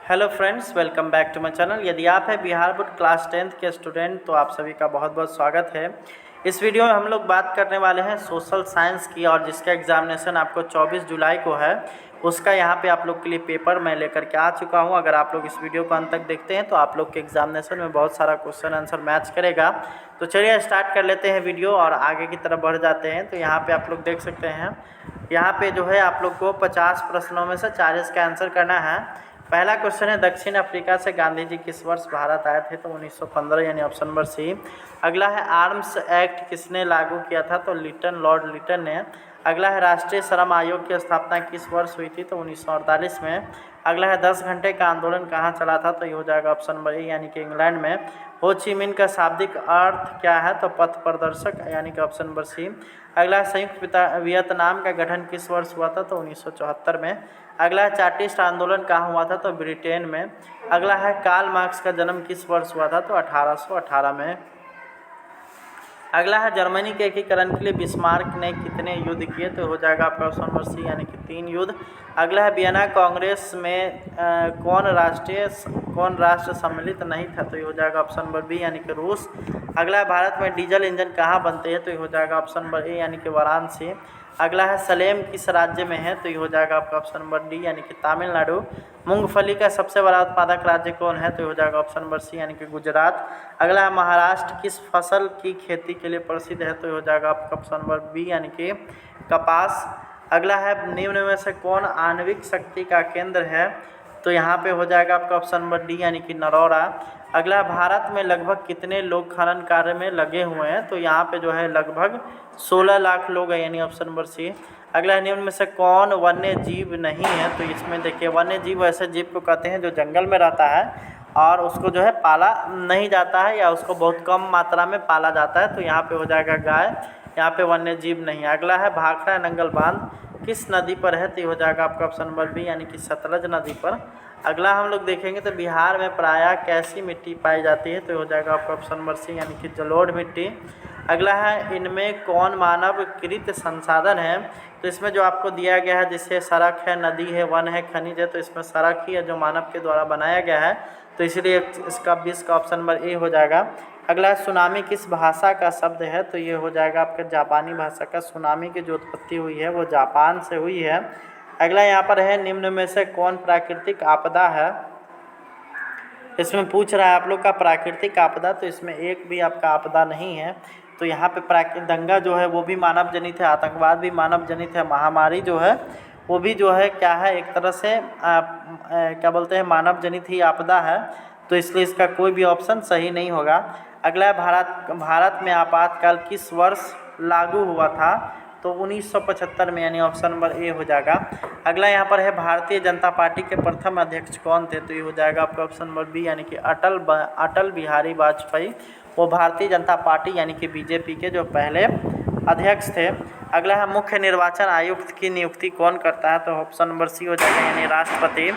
Hello friends, welcome back to my channel. यदि आप हैं बिहार बोर्ड क्लास 10th के स्टूडेंट तो आप सभी का बहुत बहुत स्वागत है। इस वीडियो में हम लोग बात करने वाले हैं सोशल साइंस की, और जिसका एग्जामिनेशन आपको 24 जुलाई को है, उसका यहाँ पे आप लोग के लिए पेपर मैं लेकर के आ चुका हूँ। अगर आप लोग इस वीडियो को अंत तक देखते हैं तो आप लोग के एग्जामिनेशन में बहुत सारा क्वेश्चन आंसर मैच करेगा। तो चलिए स्टार्ट कर लेते हैं वीडियो और आगे की तरफ बढ़ जाते हैं। तो यहाँ पर आप लोग देख सकते हैं, यहाँ पे जो है आप लोग को 50 प्रश्नों में से 40 का आंसर करना है। पहला क्वेश्चन है, दक्षिण अफ्रीका से गांधी जी किस वर्ष भारत आए थे? तो 1915, यानी ऑप्शन नंबर सी। अगला है, आर्म्स एक्ट किसने लागू किया था? तो लॉर्ड लिटन ने। अगला है, राष्ट्रीय श्रम आयोग की स्थापना किस वर्ष हुई थी? तो 1948 में। अगला है, 10 घंटे का आंदोलन कहाँ चला था? तो ये हो जाएगा ऑप्शन नंबर ए, यानी कि इंग्लैंड में। हो ची मिन का शाब्दिक अर्थ क्या है? तो पथ प्रदर्शक, यानी कि ऑप्शन नंबर सी। अगला है, संयुक्त वियतनाम का गठन किस वर्ष हुआ था? तो 1974 में। अगला है, चार्टिस्ट आंदोलन कहाँ हुआ था? तो ब्रिटेन में। अगला है, कार्ल मार्क्स का जन्म किस वर्ष हुआ था? तो 1818 में। अगला है, जर्मनी के एकीकरण के लिए बिस्मार्क ने कितने युद्ध किए? तो हो जाएगा आपका ऑप्शन नंबर सी, यानी कि 3 युद्ध। अगला है, वियना कांग्रेस में कौन राष्ट्र सम्मिलित नहीं था? तो ये हो जाएगा ऑप्शन नंबर बी, यानी कि रूस। अगला है, भारत में डीजल इंजन कहाँ बनते हैं? तो ये हो जाएगा ऑप्शन नंबर ए, यानी कि वाराणसी। अगला है, सलेम किस राज्य में है? तो ये हो जाएगा आपका ऑप्शन नंबर डी, यानी कि तमिलनाडु। मूंगफली का सबसे बड़ा उत्पादक राज्य कौन है? तो ये हो जाएगा ऑप्शन नंबर सी, यानी कि गुजरात। अगला है, महाराष्ट्र किस फसल की खेती के लिए प्रसिद्ध है? तो ये हो जाएगा आपका ऑप्शन नंबर बी, यानी कि कपास। अगला है, निम्न में से कौन आणविक शक्ति का केंद्र है? तो यहाँ पे हो जाएगा आपका ऑप्शन नंबर डी, यानी कि नरौरा। अगला, भारत में लगभग कितने लोग खनन कार्य में लगे हुए हैं? तो यहाँ पे जो है लगभग 16 लाख लोग हैं, यानी ऑप्शन नंबर सी। अगला, निम्न में से कौन वन्य जीव नहीं है? तो इसमें देखिए, वन्य जीव ऐसे जीव को कहते हैं जो जंगल में रहता है और उसको जो है पाला नहीं जाता है, या उसको बहुत कम मात्रा में पाला जाता है। तो यहाँ पे हो जाएगा गाय, यहाँ पे वन्य जीव नहीं है। अगला है, भाखड़ा नंगल बांध किस नदी पर है? तो ये हो जाएगा आपका ऑप्शन नंबर बी, यानी कि सतलज नदी पर। अगला हम लोग देखेंगे तो बिहार में प्रायः कैसी मिट्टी पाई जाती है? तो हो जाएगा आपका ऑप्शन नंबर सी, यानी कि जलोढ़ मिट्टी। अगला है, इनमें कौन मानव कृत संसाधन है? तो इसमें जो आपको दिया गया है, जैसे सड़क है, नदी है, वन है, खनिज है, तो इसमें सड़क ही है जो मानव के द्वारा बनाया गया है, तो इसलिए इसका 20 का ऑप्शन नंबर ए हो जाएगा। अगला है, सुनामी किस भाषा का शब्द है? तो ये हो जाएगा आपका जापानी भाषा का। सुनामी की जो उत्पत्ति हुई है वो जापान से हुई है। अगला यहाँ पर है, निम्न में से कौन प्राकृतिक आपदा है? इसमें पूछ रहा है आप लोग का प्राकृतिक आपदा, तो इसमें एक भी आपका आपदा नहीं है। तो यहाँ पे प्राकृतिक दंगा जो है वो भी मानव जनित है, आतंकवाद भी मानव जनित है, महामारी जो है वो भी जो है क्या है, एक तरह से क्या बोलते हैं, मानव जनित ही आपदा है। तो इसलिए इसका कोई भी ऑप्शन सही नहीं होगा। अगला है, भारत में आपातकाल किस वर्ष लागू हुआ था? तो 1975 में, यानी ऑप्शन नंबर ए हो जाएगा। अगला यहाँ पर है, भारतीय जनता पार्टी के प्रथम अध्यक्ष कौन थे? तो ये हो जाएगा आपका ऑप्शन नंबर बी, यानी कि अटल बिहारी वाजपेयी। वो भारतीय जनता पार्टी यानी कि बीजेपी के जो पहले अध्यक्ष थे। अगला है, मुख्य निर्वाचन आयुक्त की नियुक्ति कौन करता है? तो ऑप्शन नंबर सी हो जाएगा, यानी राष्ट्रपति।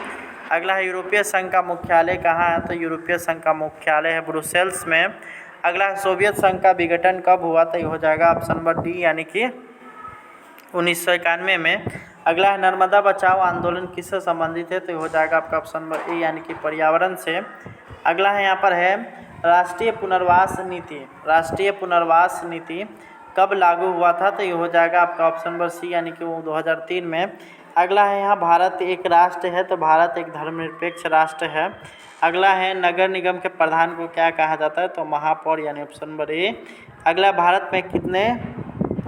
अगला है, यूरोपीय संघ का मुख्यालय कहाँ है? तो यूरोपीय संघ का मुख्यालय है ब्रुसेल्स में। अगला है, सोवियत संघ का विघटन कब हुआ? तो ये हो जाएगा ऑप्शन नंबर डी, यानी कि 1991 में। अगला है, नर्मदा बचाओ आंदोलन किससे संबंधित है? तो ये हो जाएगा आपका ऑप्शन नंबर ए, यानी कि पर्यावरण से। अगला है, यहाँ पर है, राष्ट्रीय पुनर्वास नीति कब लागू हुआ था? तो ये हो जाएगा आपका ऑप्शन नंबर सी, यानी कि वो 2003 में। अगला है, यहाँ भारत एक राष्ट्र है, तो भारत एक धर्मनिरपेक्ष राष्ट्र है। अगला है, नगर निगम के प्रधान को क्या कहा जाता है? तो महापौर, यानी ऑप्शन नंबर ए। अगला, भारत में कितने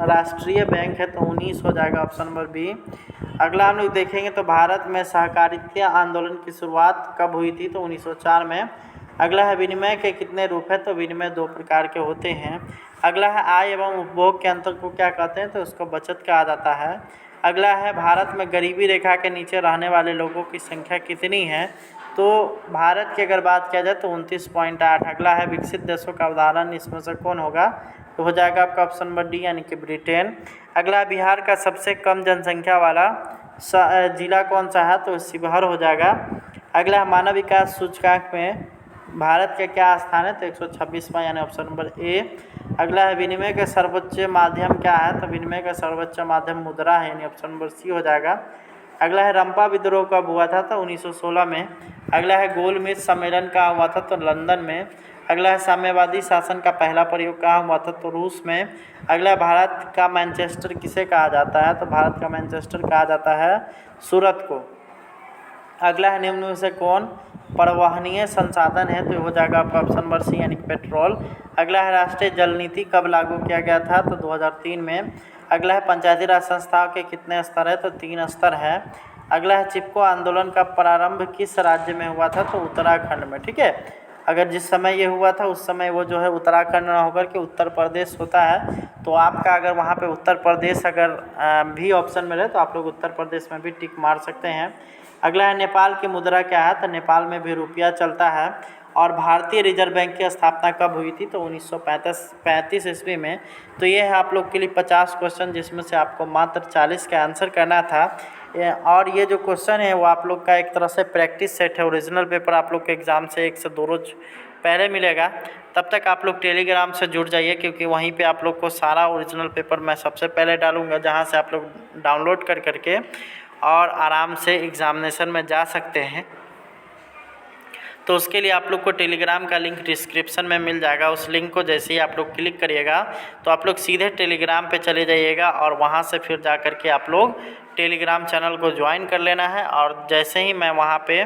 राष्ट्रीय बैंक है? तो 19 हो जाएगा ऑप्शन नंबर बी। अगला हम लोग देखेंगे तो भारत में सहकारिता आंदोलन की शुरुआत कब हुई थी? तो 1904 में। अगला है, विनिमय के कितने रूप हैं? तो विनिमय 2 प्रकार के होते हैं। अगला है, आय एवं उपभोग के अंतर को क्या कहते हैं? तो उसको बचत कहा जाता है। अगला है, भारत में गरीबी रेखा के नीचे रहने वाले लोगों की संख्या कितनी है? तो भारत की अगर बात किया जाए तो 29.8। अगला है, विकसित देशों का उदाहरण इसमें से कौन होगा? तो हो जाएगा आपका ऑप्शन नंबर डी, यानी कि ब्रिटेन। अगला, बिहार का सबसे कम जनसंख्या वाला जिला कौन सा है? तो शिवहर हो जाएगा। अगला, मानव विकास सूचकांक में भारत का क्या स्थान है? तो 126वां, यानी ऑप्शन नंबर ए। अगला है, विनिमय का सर्वोच्च माध्यम क्या है? तो विनिमय का सर्वोच्च माध्यम मुद्रा है, यानी ऑप्शन नंबर सी हो जाएगा। अगला है रंपा विद्रोह कब हुआ था, तो 1916 में। अगला है गोल मेज सम्मेलन कहाँ हुआ था, तो लंदन में। अगला है साम्यवादी शासन का पहला प्रयोग कहाँ हुआ था, तो रूस में। अगला है भारत का मैनचेस्टर किसे कहा जाता है, तो भारत का मैनचेस्टर कहा जाता है सूरत को। अगला है निम्न में से कौन परिवहनीय संसाधन है, तो ये हो जाएगा आपका ऑप्शन नंबर सी यानी पेट्रोल। अगला है राष्ट्रीय जल नीति कब लागू किया गया था, तो 2003 में। अगला है पंचायती राज संस्थाओं के कितने स्तर है, तो 3 स्तर है। अगला है चिपको आंदोलन का प्रारंभ किस राज्य में हुआ था, तो उत्तराखंड में। ठीक है, अगर जिस समय ये हुआ था उस समय वो जो है उत्तराखंड ना होकर के उत्तर प्रदेश होता है, तो आपका अगर वहाँ पे उत्तर प्रदेश अगर भी ऑप्शन में रहे तो आप लोग उत्तर प्रदेश में भी टिक मार सकते हैं। अगला है नेपाल की मुद्रा क्या है, तो नेपाल में भी रुपया चलता है। और भारतीय रिजर्व बैंक की स्थापना कब हुई थी, तो 1935 ईस्वी में। तो ये है आप लोग के लिए 50 क्वेश्चन, जिसमें से आपको मात्र 40 का आंसर करना था। और ये जो क्वेश्चन है वो आप लोग का एक तरह से प्रैक्टिस सेट है। ओरिजिनल पेपर आप लोग के एग्ज़ाम से 1 से 2 रोज पहले मिलेगा। तब तक आप लोग टेलीग्राम से जुड़ जाइए, क्योंकि वहीं पे आप लोग को सारा ओरिजिनल पेपर मैं सबसे पहले डालूंगा, जहां से आप लोग डाउनलोड कर करके और आराम से एग्ज़ामिनेशन में जा सकते हैं। तो उसके लिए आप लोग को टेलीग्राम का लिंक डिस्क्रिप्शन में मिल जाएगा। उस लिंक को जैसे ही आप लोग क्लिक करिएगा तो आप लोग सीधे टेलीग्राम पे चले जाइएगा और वहाँ से फिर जा कर के आप लोग टेलीग्राम चैनल को ज्वाइन कर लेना है। और जैसे ही मैं वहाँ पे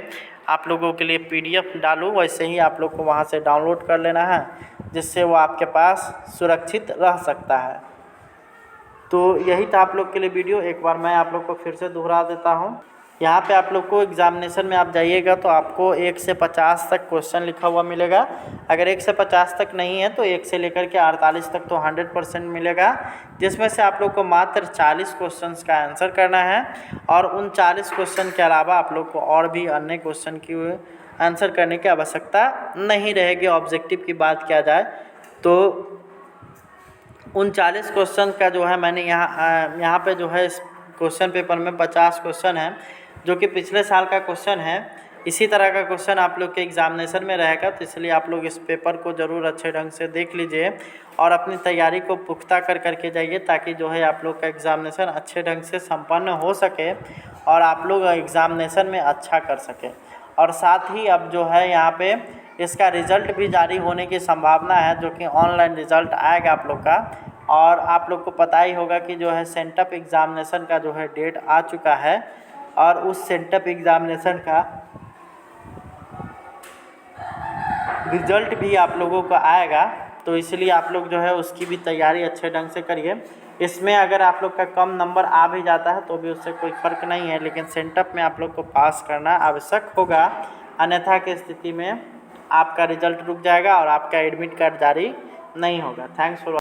आप लोगों के लिए PDF डालूँ, वैसे ही आप लोग को वहाँ से डाउनलोड कर लेना है, जिससे वो आपके पास सुरक्षित रह सकता है। तो यही था आप लोग के लिए वीडियो। एक बार मैं आप लोग को फिर से दोहरा देता हूँ। यहाँ पे आप लोग को एग्जामिनेशन में आप जाइएगा तो आपको 1 से 50 तक क्वेश्चन लिखा हुआ मिलेगा। अगर 1 से 50 तक नहीं है तो 1 से लेकर के 48 तक तो 100% मिलेगा, जिसमें से आप लोग को मात्र 40 क्वेश्चंस का आंसर करना है। और उन 40 क्वेश्चन के अलावा आप लोग को और भी अन्य क्वेश्चन की आंसर करने की आवश्यकता नहीं रहेगी। ऑब्जेक्टिव की बात किया जाए तो उन 40 क्वेश्चन का जो है मैंने यहाँ पे जो है इस क्वेश्चन पेपर में 50 क्वेश्चन है, जो कि पिछले साल का क्वेश्चन है। इसी तरह का क्वेश्चन आप लोग के एग्जामिनेशन में रहेगा, तो इसलिए आप लोग इस पेपर को ज़रूर अच्छे ढंग से देख लीजिए और अपनी तैयारी को पुख्ता कर करके जाइए, ताकि जो है आप लोग का एग्जामिनेशन अच्छे ढंग से संपन्न हो सके और आप लोग एग्जामिनेशन में अच्छा कर सकें। और साथ ही अब जो है यहाँ पे इसका रिज़ल्ट भी जारी होने की संभावना है, जो कि ऑनलाइन रिज़ल्ट आएगा आप लोग का। और आप लोग को पता ही होगा कि जो है सेंटअप एग्ज़ामिनेशन का जो है डेट आ चुका है, और उस सेंटअप एग्ज़ामिनेशन का रिज़ल्ट भी आप लोगों को आएगा। तो इसलिए आप लोग जो है उसकी भी तैयारी अच्छे ढंग से करिए। इसमें अगर आप लोग का कम नंबर आ भी जाता है तो भी उससे कोई फ़र्क नहीं है, लेकिन सेंटअप में आप लोग को पास करना आवश्यक होगा। अन्यथा की स्थिति में आपका रिज़ल्ट रुक जाएगा और आपका एडमिट कार्ड जारी नहीं होगा। Thanks for